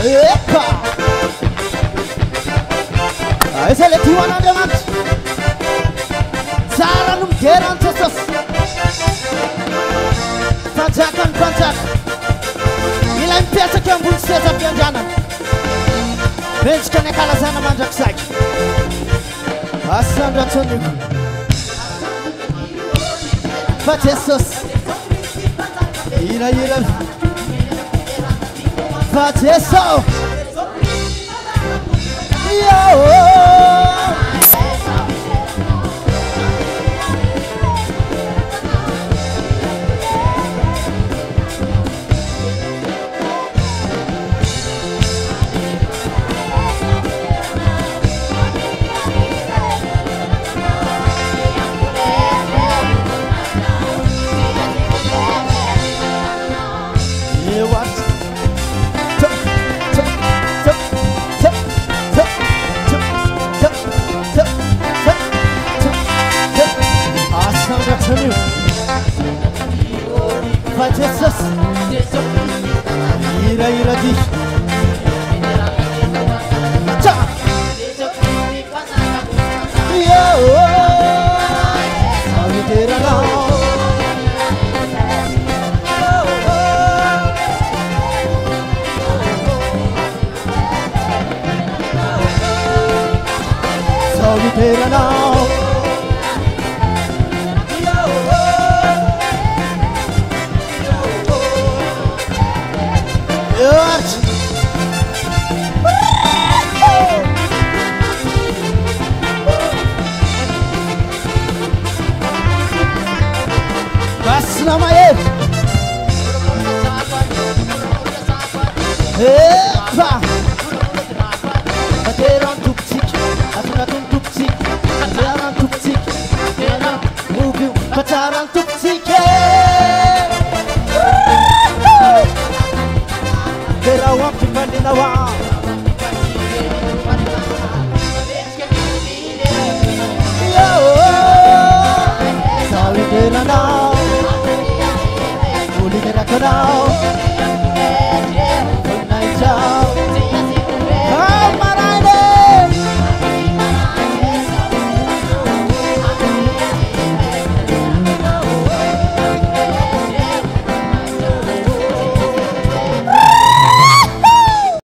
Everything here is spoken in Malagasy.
Epa! Essa é a Tijuana Diamante. Zara num geran tostos. Panjakan panjak. Ila mpiasa kia mbulisiasa pianjana. Bench kane kala sana manjak saki. Asandra toniku. Fatesos. Ira ira. Fateso. Yo. Jesus, ira ira di, cha, yo, avi tera naam, avi tera naam. Namae Epa